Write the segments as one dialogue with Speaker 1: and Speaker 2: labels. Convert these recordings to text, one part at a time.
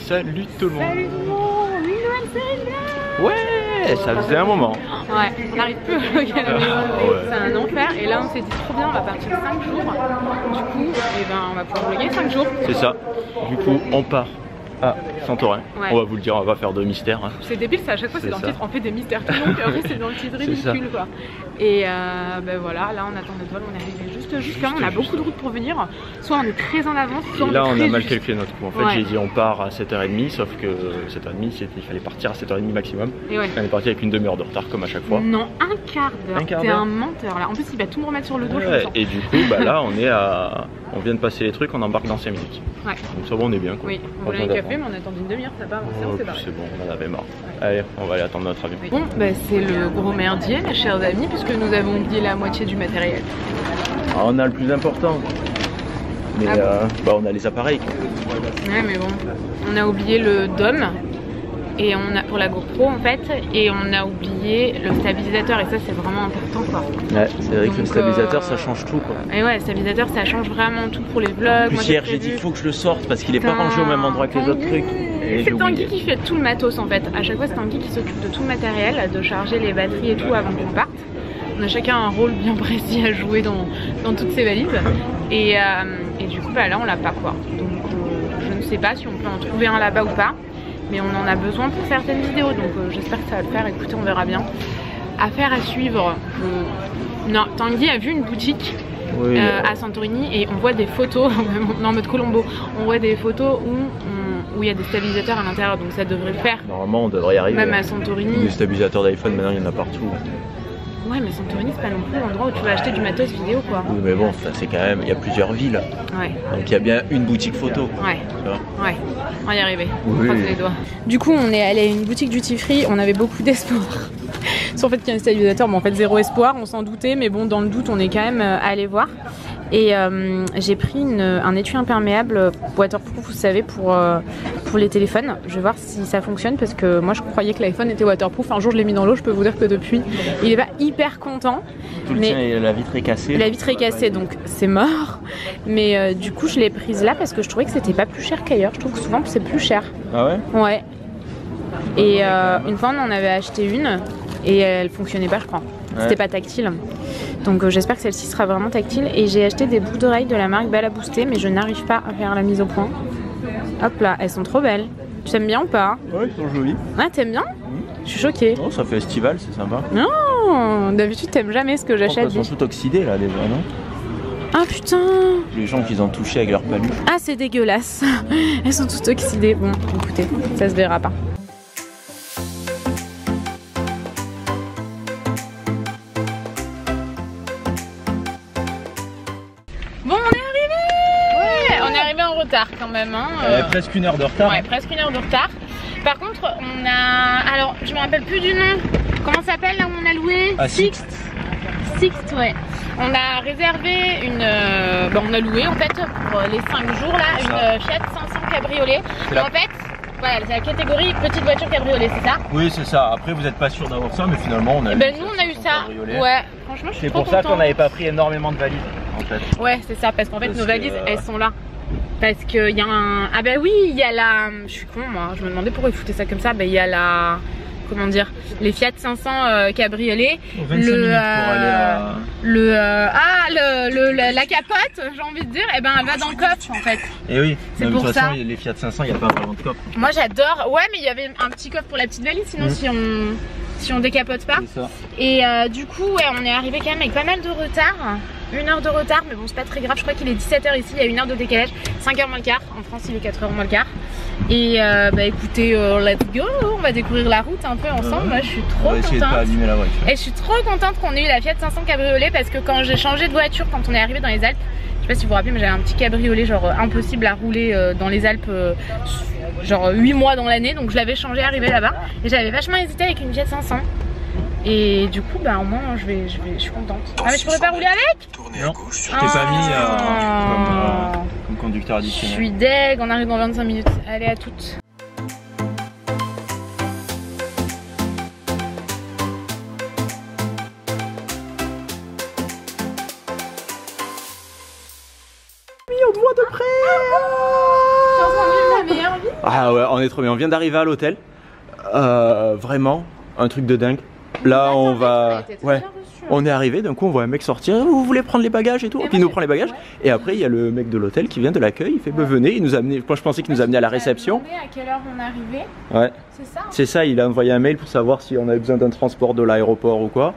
Speaker 1: Salut tout le monde.
Speaker 2: Salut tout le monde. Noël, c'est là.
Speaker 1: Ouais, ça faisait un moment.
Speaker 2: Ouais, on n'arrive plus à loger à la maison. C'est un enfer. Et là, on s'est dit trop bien, on va partir 5 jours. Du coup, eh ben, on va pouvoir vlogger 5 jours.
Speaker 1: C'est ça. Du coup, on part à Santorin.
Speaker 2: Ouais.
Speaker 1: On va vous le dire, on va faire de mystère. Hein.
Speaker 2: C'est débile, ça à chaque fois c'est dans le titre, on fait des mystères tout le long, puis après c'est dans le titre ridicule quoi. Et ben voilà, là on attend notre vol, on est arrivé juste là, on a beaucoup de routes pour venir. Soit on est très en avance, soit
Speaker 1: là on a mal
Speaker 2: juste.
Speaker 1: calculé notre coup. En fait, j'ai dit on part à 7h30, sauf que 7h30 il fallait partir à 7h30 maximum.
Speaker 2: Et ouais.
Speaker 1: On est parti avec une demi-heure de retard comme à chaque fois.
Speaker 2: Non, un quart d'heure. T'es un menteur là. En plus il va tout me remettre sur le dos, je le sens.
Speaker 1: Et du coup, bah là on vient de passer les trucs, on embarque dans 5 minutes.
Speaker 2: Ouais.
Speaker 1: Donc ça va, on est bien quoi.
Speaker 2: Oui, on voulait un café mais on attend une demi-heure, ça va avancer,
Speaker 1: c'est bon, on en avait marre. Allez, on va aller attendre notre avion.
Speaker 2: Bon, bah c'est le gros merdier mes chers amis, puisque nous avons oublié la moitié du matériel.
Speaker 1: Ah, on a le plus important. Mais bah on a les appareils.
Speaker 2: Ouais mais bon, on a oublié le dôme. Et on a pour la GoPro en fait, et on a oublié le stabilisateur, et ça c'est vraiment important quoi.
Speaker 1: Ouais, c'est vrai que le stabilisateur ça change tout quoi.
Speaker 2: Et ouais, le stabilisateur ça change vraiment tout pour les vlogs.
Speaker 1: Puis hier j'ai dit il faut que je le sorte parce qu'il est pas rangé au même endroit que les autres trucs.
Speaker 2: C'est Tanguy qui fait tout le matos en fait. À chaque fois c'est Tanguy qui s'occupe de tout le matériel, de charger les batteries et tout avant qu'on parte. On a chacun un rôle bien précis à jouer dans toutes ces valises. Et du coup bah là on l'a pas quoi. Donc je ne sais pas si on peut en trouver un là-bas ou pas. Mais on en a besoin pour certaines vidéos, donc j'espère que ça va le faire. Écoutez, on verra bien. Affaire à suivre. Non, Tanguy a vu une boutique à Santorini et on voit des photos, en mode Colombo, on voit des photos où il y a des stabilisateurs à l'intérieur, donc ça devrait le faire.
Speaker 1: Normalement, on devrait y arriver.
Speaker 2: Même à Santorini.
Speaker 1: Les stabilisateurs d'iPhone, maintenant, il y en a partout.
Speaker 2: Ouais, mais Santorini, c'est pas non plus l'endroit où tu vas acheter du matos vidéo, quoi.
Speaker 1: Oui, mais bon, c'est quand même, il y a plusieurs villes.
Speaker 2: Ouais.
Speaker 1: Donc il y a bien une boutique photo.
Speaker 2: Ouais. Ouais. On va y arriver.
Speaker 1: Oui.
Speaker 2: On croise les doigts. Du coup, on est allé à une boutique duty free. On avait beaucoup d'espoir sur le fait qu'il y a un stabilisateur. Bon, en fait, zéro espoir. On s'en doutait, mais bon, dans le doute, on est quand même allé voir. Et j'ai pris un étui imperméable waterproof, vous savez, pour les téléphones. Je vais voir si ça fonctionne parce que moi je croyais que l'iPhone était waterproof. Un jour je l'ai mis dans l'eau, je peux vous dire que depuis il est pas hyper content.
Speaker 1: Tout le tien, la vitre est cassée.
Speaker 2: La vitre est cassée donc c'est mort. Mais du coup je l'ai prise là parce que je trouvais que c'était pas plus cher qu'ailleurs. Je trouve que souvent c'est plus cher.
Speaker 1: Ah ouais?
Speaker 2: Ouais. Et une fois on en avait acheté une et elle fonctionnait pas je crois. C'était pas tactile. Donc j'espère que celle-ci sera vraiment tactile. Et j'ai acheté des boucles d'oreilles de la marque Balaboosté, mais je n'arrive pas à faire la mise au point. Hop là, elles sont trop belles. Tu t'aimes bien ou pas?
Speaker 1: Ouais, ils sont jolis.
Speaker 2: Ouais, t'aimes bien? Je suis choquée.
Speaker 1: Oh, ça fait estival, c'est sympa.
Speaker 2: Non, d'habitude t'aimes jamais ce que j'achète.
Speaker 1: Elles sont toutes oxydées là déjà, non?
Speaker 2: Ah putain!
Speaker 1: Les gens qu'ils ont touché avec leur palu.
Speaker 2: Ah c'est dégueulasse. Elles sont toutes oxydées. Bon, écoutez, ça se verra pas. Bon, on est arrivé! Ouais, on est arrivé en retard quand même. Hein.
Speaker 1: Presque une heure de retard.
Speaker 2: Ouais, presque une heure de retard. Par contre, on a... Alors, je me rappelle plus du nom. Comment ça s'appelle là où on a loué?
Speaker 1: Sixt.
Speaker 2: Sixt, ouais. On a réservé une... on a loué en fait pour les 5 jours là, une Fiat 500 cabriolet. Et en fait, voilà, c'est la catégorie petite voiture cabriolet, c'est ça?
Speaker 1: Oui, c'est ça. Après, vous n'êtes pas sûr d'avoir ça, mais finalement, on a eu
Speaker 2: nous, on a eu ça.
Speaker 1: Cabriolet.
Speaker 2: Ouais, franchement, je suis trop
Speaker 1: contente. C'est pour ça qu'on n'avait pas pris énormément de valises en fait.
Speaker 2: Ouais, c'est ça, parce qu'en fait, nos valises, elles sont là. Parce qu'il y a un... Ah bah oui, il y a la... Je suis con moi, je me demandais pourquoi ils foutaient ça comme ça. Bah il y a la... Comment dire? Les Fiat 500 cabriolet. La capote, j'ai envie de dire, et ben elle va dans le coffre en fait.
Speaker 1: Et oui,
Speaker 2: c'est pour ça.
Speaker 1: Les Fiat 500, il n'y a pas vraiment de coffre.
Speaker 2: Moi j'adore. Ouais, mais il y avait un petit coffre pour la petite valise, sinon si on décapote pas.
Speaker 1: Ça.
Speaker 2: Et du coup, ouais, on est arrivé quand même avec pas mal de retard. 1 heure de retard, mais bon, c'est pas très grave. Je crois qu'il est 17h ici, il y a 1 heure de décalage. 5h moins le quart. En France, il est 4h moins le quart. Et bah écoutez, let's go. On va découvrir la route un peu ensemble. Moi, je suis trop contente.
Speaker 1: Essayer de pas abîmer la voiture.
Speaker 2: Et je suis trop contente qu'on ait eu la Fiat 500 cabriolet parce que quand j'ai changé de voiture, quand on est arrivé dans les Alpes, je sais pas si vous vous rappelez, mais j'avais un petit cabriolet genre impossible à rouler dans les Alpes, genre 8 mois dans l'année. Donc je l'avais changé arrivé là-bas et j'avais vachement hésité avec une Fiat 500. Et du coup, bah au moins je suis contente. Ah mais je pourrais pas rouler avec?
Speaker 1: Non, je t'ai pas mis comme conducteur
Speaker 2: Je
Speaker 1: additionnel.
Speaker 2: suis deg, on arrive dans 25 minutes. Allez, à toutes.
Speaker 1: Oui, on te voit de près.
Speaker 2: Je suis en train de vivre ma meilleure vie.
Speaker 1: Ah, Ah ouais, on est trop bien. On vient d'arriver à l'hôtel. Vraiment, un truc de dingue. Là, on va... Ouais. On est arrivé, d'un coup on voit un mec sortir, vous voulez prendre les bagages et tout, et puis il nous prend les bagages, et après il y a le mec de l'hôtel qui vient de l'accueil, il fait bah, venez, il nous a amené, moi je pensais qu'il nous a amené à la réception.
Speaker 2: À quelle heure on est arrivé.
Speaker 1: Ouais.
Speaker 2: C'est ça.
Speaker 1: C'est ça, il a envoyé un mail pour savoir si on avait besoin d'un transport de l'aéroport ou quoi,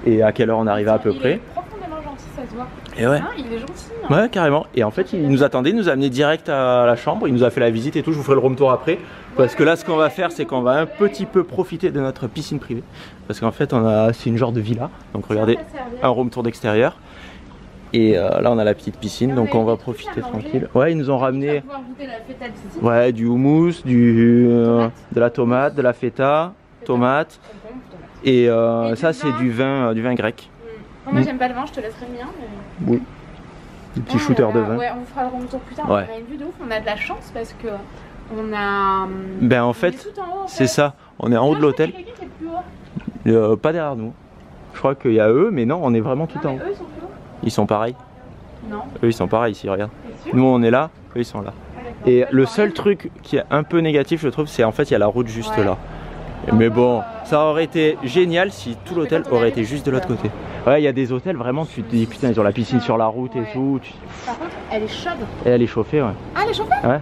Speaker 1: et à quelle heure on arrivait à peu près.
Speaker 2: Il est profondément gentil, ça se voit.
Speaker 1: Et ouais.
Speaker 2: Ah, il est gentil. Hein.
Speaker 1: Ouais, carrément. Et en fait, il nous attendait, il nous a amené direct à la chambre, il nous a fait la visite et tout, je vous ferai le room tour après. Parce que là, ce qu'on va faire, c'est qu'on va un petit peu profiter de notre piscine privée. Parce qu'en fait, c'est une genre de villa. Donc regardez, un room tour d'extérieur. Et là, on a la petite piscine, donc on va profiter tranquille. Ouais, ils nous ont ramené ouais, du houmous, de la tomate, de la feta, tomate. Et ça, c'est du vin grec.
Speaker 2: Moi, j'aime pas le vin, je te laisserai le mien. Mais...
Speaker 1: Oui. Des petits shooters de vin.
Speaker 2: Ouais, on fera le room tour plus tard.
Speaker 1: Ouais.
Speaker 2: On a une vue de ouf, on a de la chance parce que on a.
Speaker 1: Ben en fait, c'est ça. On est en haut de l'hôtel. Pas derrière nous. Je crois qu'il y a eux, mais non, on est vraiment tout en haut.
Speaker 2: Eux, ils sont plus haut.
Speaker 1: Ils sont pareils.
Speaker 2: Non.
Speaker 1: Eux, ils sont pareils ici, regarde. Nous, on est là, eux, ils sont là. Et le seul truc qui est un peu négatif, je trouve, c'est en fait, il y a la route juste là. Mais bon, ça aurait été génial si tout l'hôtel aurait été juste de l'autre côté. Ouais, il y a des hôtels vraiment, tu te dis putain, ils ont la piscine sur la route et tout.
Speaker 2: Par contre, elle est chaude.
Speaker 1: Et elle est chauffée, ouais.
Speaker 2: Ah, elle est chauffée?
Speaker 1: Ouais.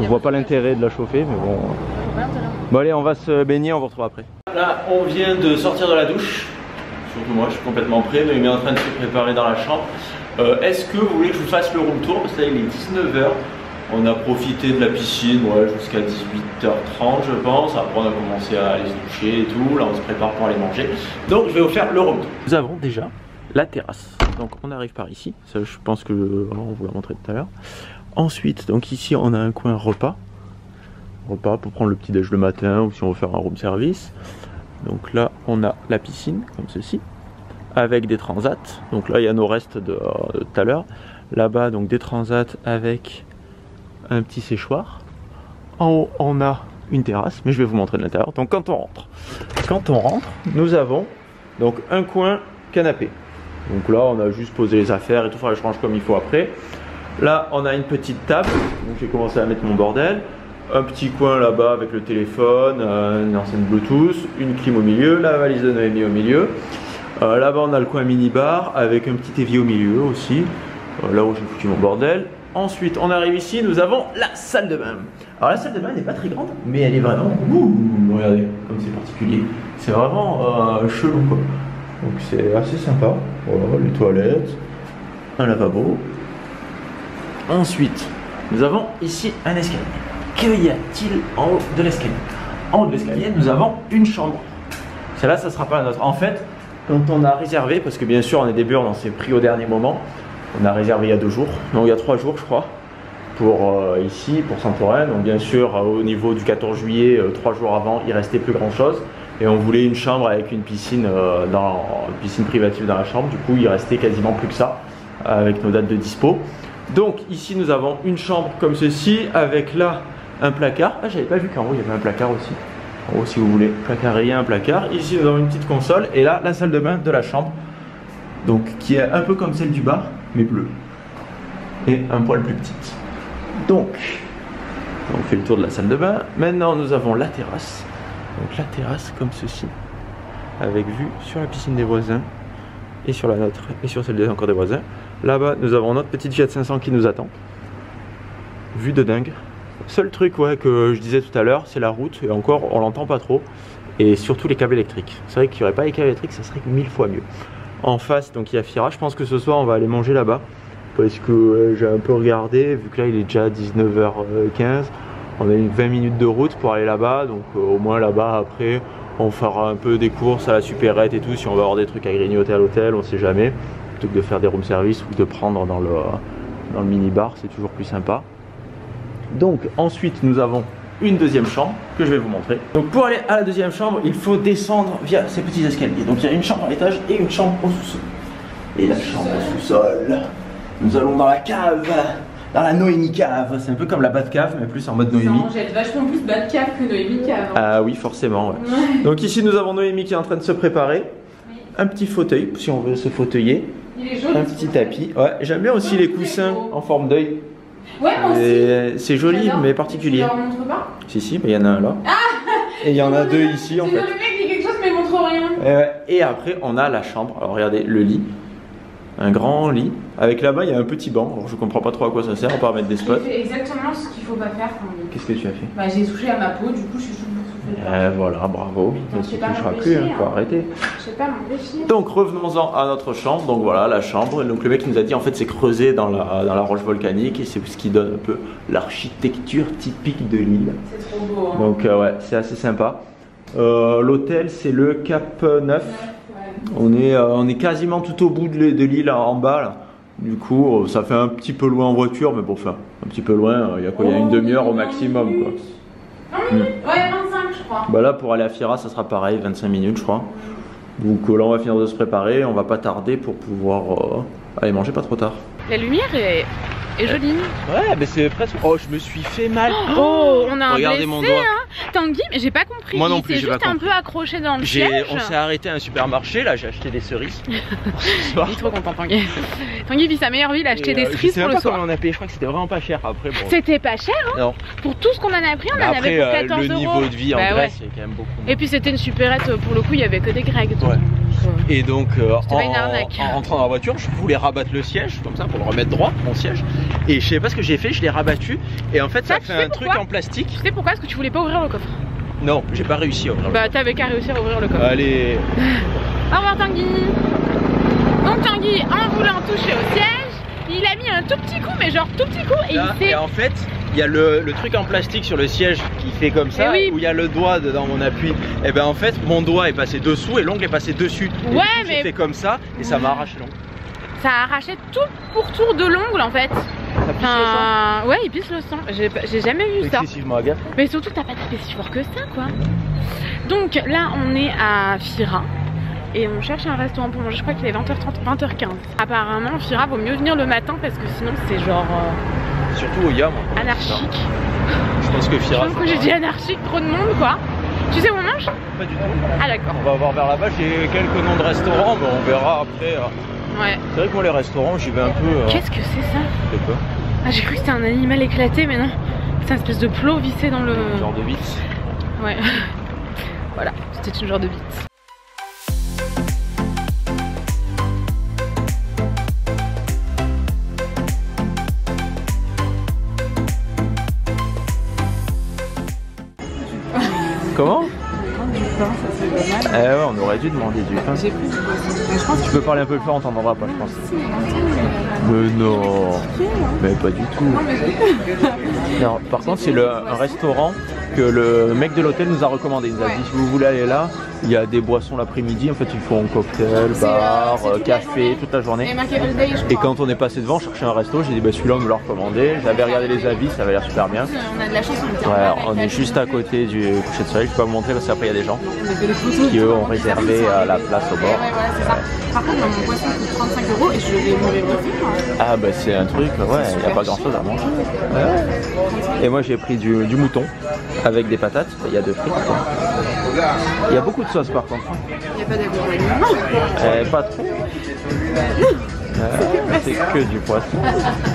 Speaker 1: Je vois pas l'intérêt de la chauffer, mais bon. Bon, allez, on va se baigner, on vous retrouve après. Là, on vient de sortir de la douche. Surtout moi, je suis complètement prêt, mais il est en train de se préparer dans la chambre. Est-ce que vous voulez que je vous fasse le room tour? Parce que là, il est 19 h. On a profité de la piscine ouais, jusqu'à 18h30 je pense. Après on a commencé à aller se doucher et tout. Là on se prépare pour aller manger. Donc je vais vous faire le room tour. Nous avons déjà la terrasse. Donc on arrive par ici. Ça je pense que on vous l'a montré tout à l'heure. Ensuite donc ici on a un coin repas. Repas pour prendre le petit déj le matin ou si on veut faire un room service. Donc là on a la piscine comme ceci. Avec des transats. Donc là il y a nos restes de tout à l'heure. Là-bas donc des transats avec un petit séchoir. En haut, on a une terrasse, mais je vais vous montrer de l'intérieur. Donc quand on rentre, nous avons donc un coin canapé. Donc là, on a juste posé les affaires et tout, je range comme il faut après. Là, on a une petite table. Donc j'ai commencé à mettre mon bordel. Un petit coin là-bas avec le téléphone, une enceinte Bluetooth, une clim au milieu, la valise de Noémie au milieu. Là-bas, on a le coin mini-bar avec un petit évier au milieu aussi. Là où j'ai foutu mon bordel. Ensuite, on arrive ici, nous avons la salle de bain. Alors la salle de bain n'est pas très grande, mais elle est vraiment... regardez, comme c'est particulier. C'est vraiment chelou quoi. Donc c'est assez sympa. Voilà, les toilettes, un lavabo. Ensuite, nous avons ici un escalier. Que y a-t-il en haut de l'escalier? En haut de l'escalier, nous avons une chambre. Celle-là, ça sera pas la nôtre. En fait, quand on a réservé, parce que bien sûr on est des burnes, on s'est pris au dernier moment. On a réservé il y a 2 jours, non il y a 3 jours je crois, pour ici, pour Santorin. Donc bien sûr au niveau du 14 juillet, 3 jours avant, il restait plus grand chose. Et on voulait une chambre avec une piscine, une piscine privative dans la chambre. Du coup il restait quasiment plus que ça, avec nos dates de dispo. Donc ici nous avons une chambre comme ceci, avec là un placard. Ah j'avais pas vu qu'en haut il y avait un placard aussi. En haut si vous voulez, placard et un placard. Ici nous avons une petite console et là la salle de bain de la chambre. Donc qui est un peu comme celle du bar, mais bleue. Et un poil plus petite. Donc, on fait le tour de la salle de bain. Maintenant, nous avons la terrasse. Donc la terrasse comme ceci. Avec vue sur la piscine des voisins. Et sur la nôtre. Et sur celle des encore des voisins. Là-bas, nous avons notre petite Fiat 500 qui nous attend. Vue de dingue. Seul truc ouais, que je disais tout à l'heure, c'est la route. Et encore, on l'entend pas trop. Et surtout les câbles électriques. C'est vrai qu'il n'y aurait pas les câbles électriques, ça serait 1000 fois mieux. En face, donc il y a Fira. Je pense que ce soir, on va aller manger là-bas. Parce que j'ai un peu regardé, vu que là, il est déjà 19h15. On a eu 20 minutes de route pour aller là-bas. Donc au moins là-bas, après, on fera un peu des courses à la supérette et tout. Si on va avoir des trucs à grignoter à l'hôtel, on sait jamais. Plutôt que de faire des room service ou de prendre dans le mini-bar, c'est toujours plus sympa. Donc ensuite, nous avons une deuxième chambre que je vais vous montrer. Donc pour aller à la deuxième chambre, il faut descendre via ces petits escaliers. Donc il y a une chambre à l'étage et une chambre au sous-sol. Et la chambre au sous-sol, nous allons dans la cave, dans la Noémie cave. C'est un peu comme la Batcave, mais plus en mode Noémie.
Speaker 2: Ça jette vachement plus Batcave que Noémie cave.
Speaker 1: Ah oui, forcément. Ouais. Donc ici nous avons Noémie qui est en train de se préparer. Oui. Un petit fauteuil, si on veut se fauteuiller.
Speaker 2: Il est joli.
Speaker 1: Un petit tapis. Ouais, j'aime bien aussi les coussins en forme d'œil.
Speaker 2: Ouais, moi aussi.
Speaker 1: C'est joli mais particulier.
Speaker 2: Tu leur montres pas?
Speaker 1: Si, mais il y en a un là. Et il y en a deux ici en fait.
Speaker 2: Le mec dit quelque chose mais il montre rien.
Speaker 1: Et après on a la chambre. Alors regardez le lit. Un grand lit. Avec là-bas il y a un petit banc. Alors je comprends pas trop à quoi ça sert à part mettre des spots.
Speaker 2: J'ai fait exactement ce qu'il faut pas faire.
Speaker 1: Qu'est-ce que tu as fait?
Speaker 2: Bah j'ai touché à ma peau, du coup je suis soufflée.
Speaker 1: Voilà, bravo.
Speaker 2: Non,
Speaker 1: Ça ne touchera plus, hein, faut arrêter.
Speaker 2: Je sais pas m'empêcher.
Speaker 1: Donc revenons-en à notre chambre. Donc voilà la chambre. Donc le mec nous a dit en fait c'est creusé dans la roche volcanique et c'est ce qui donne un peu l'architecture typique de l'île.
Speaker 2: C'est trop beau. Hein.
Speaker 1: Donc ouais, c'est assez sympa. L'hôtel c'est le Cap 9. Ouais. On est quasiment tout au bout de l'île en bas là. Du coup ça fait un petit peu loin en voiture, mais bon, enfin un petit peu loin. Il y a quoi? Il y a une demi-heure au maximum quoi.
Speaker 2: 20 minutes, ouais 25 je crois.
Speaker 1: Bah là pour aller à Fira ça sera pareil, 25 minutes je crois. Donc là on va finir de se préparer, on va pas tarder pour pouvoir aller manger pas trop tard.
Speaker 2: La lumière est jolie.
Speaker 1: Ouais mais c'est presque... Oh je me suis fait mal.
Speaker 2: Oh on a un
Speaker 1: Regardez
Speaker 2: blessé,
Speaker 1: mon doigt.
Speaker 2: Hein. Tanguy, mais j'ai pas compris.
Speaker 1: Moi non plus j'ai pas compris.
Speaker 2: Un peu accroché dans le siège.
Speaker 1: On s'est arrêté à un supermarché, là j'ai acheté des cerises.
Speaker 2: Il est trop content Tanguy. Tanguy vit sa meilleure vie, il a acheté des cerises pour le soir.
Speaker 1: On a payé, je crois que c'était vraiment pas cher après. Bon.
Speaker 2: C'était pas cher hein. Non. Pour tout ce qu'on en a pris, on en avait pour 14
Speaker 1: le niveau de vie en Grèce c'est quand même beaucoup.
Speaker 2: Et puis c'était une supérette, pour le coup il y avait que des Grecs. Donc,
Speaker 1: et donc
Speaker 2: en
Speaker 1: rentrant dans la voiture, je voulais rabattre le siège comme ça pour le remettre droit, mon siège. Et je sais pas ce que j'ai fait, je l'ai rabattu et en fait ça fait un truc en plastique.
Speaker 2: Tu sais pourquoi? Parce que tu voulais pas ouvrir le coffre.
Speaker 1: Non, j'ai pas réussi à ouvrir.
Speaker 2: Bah t'avais qu'à réussir à ouvrir le coffre.
Speaker 1: Allez.
Speaker 2: Au revoir Tanguy. Donc Tanguy, en voulant toucher au siège, il a mis un tout petit coup, mais genre tout petit coup et
Speaker 1: là,
Speaker 2: il s'est...
Speaker 1: Et en fait, il y a le truc en plastique sur le siège qui fait comme ça,
Speaker 2: oui.
Speaker 1: où il y a le doigt dans mon appui. Et ben en fait, mon doigt est passé dessous et l'ongle est passé dessus.
Speaker 2: Ouais,
Speaker 1: et
Speaker 2: mais...
Speaker 1: j'ai fait comme ça et ça m'a arraché l'ongle.
Speaker 2: Ça a arraché tout pourtour de l'ongle en fait.
Speaker 1: Ça pisse le sang.
Speaker 2: Ouais, il pisse le sang. J'ai jamais vu ça. Mais surtout, t'as pas tapé si fort que ça, quoi. Donc là, on est à Fira et on cherche un restaurant pour manger. Je crois qu'il est 20h30, 20h15. Apparemment, Fira vaut mieux venir le matin parce que sinon, c'est genre.
Speaker 1: Surtout au Yam.
Speaker 2: Anarchique.
Speaker 1: Je pense que Fira.
Speaker 2: Je pense que j'ai dit anarchique, trop de monde, quoi. Tu sais où on mange?
Speaker 1: Pas du tout.
Speaker 2: Ah, d'accord.
Speaker 1: On va voir vers là-bas. J'ai quelques noms de restaurants, mais on verra après.
Speaker 2: Ouais.
Speaker 1: C'est vrai que moi, les restaurants, j'y vais un peu.
Speaker 2: Qu'est-ce que c'est ça?
Speaker 1: C'est quoi?
Speaker 2: Ah, j'ai cru que c'était un animal éclaté, mais non. C'est un espèce de plot vissé dans le...
Speaker 1: Genre de bite.
Speaker 2: Ouais. Voilà, c'était une genre de bite.
Speaker 1: Comment?
Speaker 2: Du pain, ça c'est pas
Speaker 1: mal. Ouais, on aurait dû demander du pain.
Speaker 2: J'ai pris du poisson.
Speaker 1: Tu peux parler un peu plus fort, on t'entendra pas, je pense. Mais non, mais pas du tout. Non, par contre, c'est un restaurant que le mec de l'hôtel nous a recommandé. Il nous a dit si vous voulez aller là, il y a des boissons l'après-midi. En fait, ils font cocktail, bar, café, toute la journée. Et quand on est passé devant, chercher un resto, j'ai dit bah celui-là on me l'a recommandé. J'avais regardé les avis, ça avait l'air super bien.
Speaker 2: On a de la chance,
Speaker 1: on est juste à côté du coucher de soleil. Je peux pas vous montrer parce qu'après il y a des gens qui eux ont réservé la place au bord.
Speaker 2: Par contre, mon poisson coûte 35 € et je vais mourir de faim.
Speaker 1: Ah bah c'est un truc, ouais, il n'y a pas grand chose à manger. Ouais. Et moi j'ai pris du mouton avec des patates, il y a 2 frites. Il y a beaucoup de sauce par contre.
Speaker 2: Il n'y a pas d'accompagnement.
Speaker 1: Pas trop. C'est que du poisson.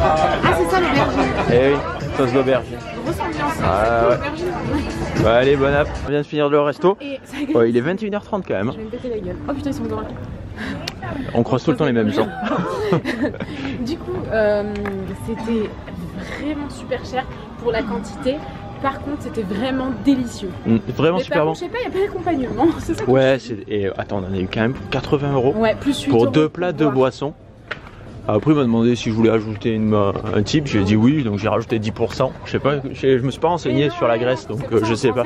Speaker 2: Ah c'est ça l'aubergine.
Speaker 1: Eh oui, sauce d'aubergine.
Speaker 2: Grosse ambiance,
Speaker 1: ouais. Bah allez, bon app. On vient de finir le resto. Ouais, il est 21h30 quand même.
Speaker 2: Je vais me péter la gueule. Oh putain, ils sont grands.
Speaker 1: On croise tout le temps les mêmes gens.
Speaker 2: Du coup, c'était vraiment super cher pour la quantité. Par contre, c'était vraiment délicieux.
Speaker 1: Vraiment
Speaker 2: mais
Speaker 1: super bon.
Speaker 2: Je sais pas, il n'y a pas d'accompagnement.
Speaker 1: Ouais, et attends, on en a eu quand même 80 €.
Speaker 2: Ouais, plus 8
Speaker 1: pour 2 plats, 2 boissons. Après, il m'a demandé si je voulais ajouter un tip. J'ai dit oui, donc j'ai rajouté 10%. Je sais pas, je me suis pas renseigné sur la Grèce, donc je sais pas.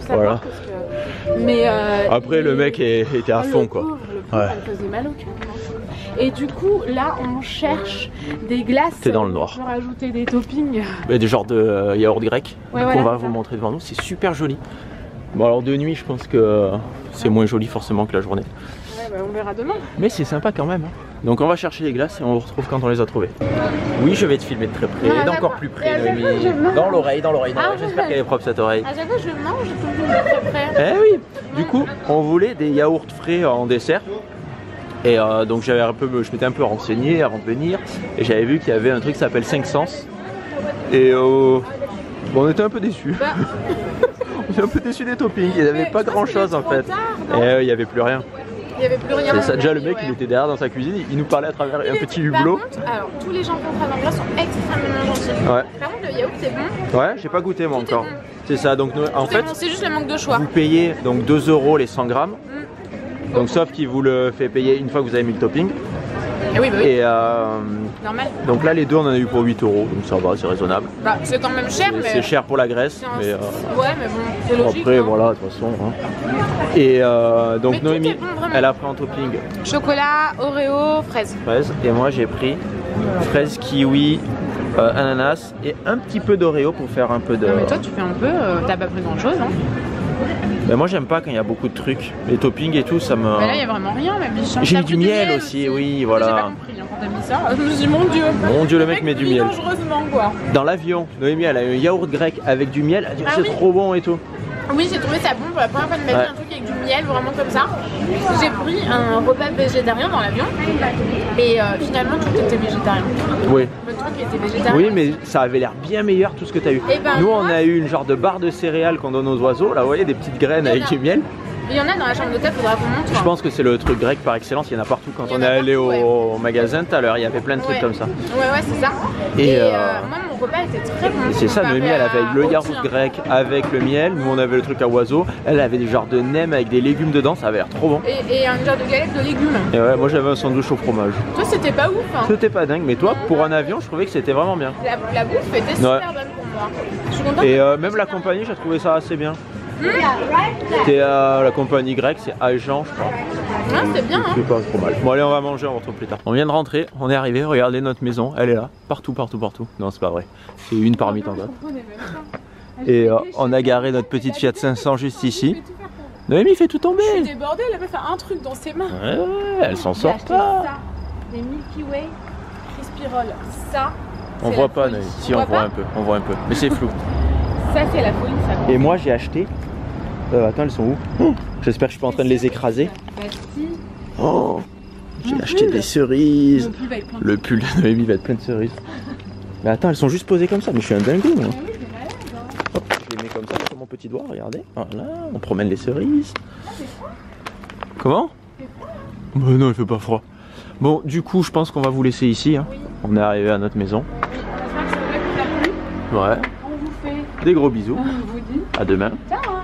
Speaker 1: Voilà.
Speaker 2: Mais
Speaker 1: après, le mec était à fond, quoi.
Speaker 2: Ouais. Ça faisait mal au cœur. Et du coup, là, on cherche des glaces.
Speaker 1: T'es dans le noir.
Speaker 2: Pour ajouter des toppings.
Speaker 1: Des genres de yaourt grec.
Speaker 2: Ouais,
Speaker 1: on va vous montrer devant nous. C'est super joli. Bon, alors de nuit, je pense que c'est moins joli forcément que la journée.
Speaker 2: Ouais, bah, on verra demain. Mais
Speaker 1: c'est sympa quand même. Donc on va chercher les glaces et on vous retrouve quand on les a trouvées. Oui, je vais te filmer de très près, d'encore plus près, Noémie. Dans l'oreille. J'espère qu'elle est propre cette oreille.
Speaker 2: À chaque fois, je mange, je filme de très près.
Speaker 1: Eh oui. Du coup, on voulait des yaourts frais en dessert. Et donc je m'étais un peu renseigné avant de venir et j'avais vu qu'il y avait un truc qui s'appelle 5 Sens Et bon, on était un peu déçus.
Speaker 2: Bah.
Speaker 1: On était un peu déçus des toppings, il n'y avait pas grand chose en fait. Et il n'y avait plus rien.
Speaker 2: Il n'y avait plus rien.
Speaker 1: C'est ça, déjà le mec il était derrière dans sa cuisine, il nous parlait à travers un petit hublot.
Speaker 2: Par contre, alors tous les gens qu'on travaille en place sont extrêmement gentils.
Speaker 1: Ouais.
Speaker 2: Par contre, le yaourt c'est bon.
Speaker 1: Ouais, j'ai pas goûté moi encore.
Speaker 2: Bon.
Speaker 1: C'est ça, donc nous, en fait,
Speaker 2: bon, c'est juste le manque de choix.
Speaker 1: vous payez donc 2 € les 100 grammes. Donc sauf qu'il vous le fait payer une fois que vous avez mis le topping.
Speaker 2: Et oui, bah oui.
Speaker 1: Et
Speaker 2: Normal.
Speaker 1: donc là les deux on en a eu pour 8 €, donc ça va, c'est raisonnable.
Speaker 2: Bah, c'est quand même cher, mais.
Speaker 1: C'est cher pour la graisse, mais
Speaker 2: ouais, mais bon, c'est logique.
Speaker 1: après
Speaker 2: hein.
Speaker 1: voilà, de toute façon. Hein. Et donc
Speaker 2: mais
Speaker 1: Noémie,
Speaker 2: bon,
Speaker 1: elle a pris en topping
Speaker 2: chocolat, Oreo, fraise.
Speaker 1: fraise, et moi j'ai pris fraise, kiwi, ananas et un petit peu d'Oreo pour faire un peu de.
Speaker 2: Non, mais toi tu fais un peu, t'as pas pris grand chose, hein.
Speaker 1: Mais moi j'aime pas quand il y a beaucoup de trucs, les toppings et tout, ça me.
Speaker 2: Mais là il y a vraiment rien, ma biche.
Speaker 1: J'ai mis du miel aussi, oui, voilà.
Speaker 2: J'ai pas compris hein, quand t'as mis ça. Je me suis dit, mon dieu.
Speaker 1: Mon dieu, le mec met du miel.
Speaker 2: Dangereusement quoi.
Speaker 1: Dans l'avion, Noémie elle a eu un yaourt grec avec du miel, elle a dit
Speaker 2: Ah
Speaker 1: c'est
Speaker 2: oui.
Speaker 1: trop bon et tout.
Speaker 2: Oui, j'ai trouvé ça bon pour la première fois de ma vie, un truc avec du miel, vraiment comme ça. J'ai pris un repas végétarien dans l'avion et finalement tout était végétarien.
Speaker 1: Oui.
Speaker 2: Le truc était végétarien.
Speaker 1: Oui, mais ça avait l'air bien meilleur tout ce que tu as eu.
Speaker 2: Et ben,
Speaker 1: nous,
Speaker 2: moi,
Speaker 1: on a eu une genre de barre de céréales qu'on donne aux oiseaux. Là, vous voyez, des petites graines avec du miel.
Speaker 2: Il y en a dans la chambre d'hôtel, faudra qu'on montre.
Speaker 1: Je pense que c'est le truc grec par excellence. Il y en a partout. Quand
Speaker 2: Il y en
Speaker 1: on est
Speaker 2: a
Speaker 1: allé
Speaker 2: partout,
Speaker 1: au magasin tout à l'heure, il y avait plein de trucs comme ça.
Speaker 2: Ouais, c'est ça.
Speaker 1: Et
Speaker 2: moi, mon repas était très bon.
Speaker 1: c'est ça, Noémie, elle avait le yaourt
Speaker 2: grec.
Speaker 1: grec avec le miel. Nous, on avait le truc à oiseaux. Elle avait des genres de nems avec des légumes dedans. Ça avait l'air trop bon.
Speaker 2: Et un genre de galette de légumes.
Speaker 1: Et ouais, moi, j'avais un sandwich au fromage.
Speaker 2: Toi, c'était pas ouf. Hein.
Speaker 1: C'était pas dingue, mais toi, pour un avion, je trouvais que c'était vraiment bien.
Speaker 2: La bouffe était super bonne pour moi. Je suis contente.
Speaker 1: Et même la compagnie, j'ai trouvé ça assez bien. C'était la compagnie grecque, c'est Agen, je crois.
Speaker 2: Ouais, c'est bien. Hein.
Speaker 1: C'est pas trop mal. Bon, allez, on va manger, on retrouve plus tard. On vient de rentrer, on est arrivé, regardez notre maison, elle est là, partout, partout, partout. Non, c'est pas vrai, c'est une parmi tant d'autres. Et on a garé notre petite Fiat 500 juste ici. Noémie fait tout tomber.
Speaker 2: Je suis débordée, elle avait fait un truc dans ses mains.
Speaker 1: Ouais, elle s'en sort pas.
Speaker 2: Ça, des Milky Way, Crispy Roll. Ça,
Speaker 1: On voit pas, Noémie. Si, on voit un peu, on voit un peu, mais c'est flou.
Speaker 2: Ça, c'est la folie, ça.
Speaker 1: Et moi, j'ai acheté. Attends, elles sont où? J'espère que je suis pas en train de les écraser. Oh, j'ai acheté des cerises. Le pull de Noémie va être plein de cerises. Mais attends, elles sont juste posées comme ça. Mais je suis un dingo, moi. Hop, je les mets comme ça sur mon petit doigt. Regardez. Voilà, on promène les cerises. Comment? Bah non, il fait pas froid. Bon, du coup, je pense qu'on va vous laisser ici. Hein. On est arrivé à notre maison. Ouais.
Speaker 2: On vous fait
Speaker 1: Des gros bisous.
Speaker 2: on vous dit
Speaker 1: À demain.
Speaker 2: ciao.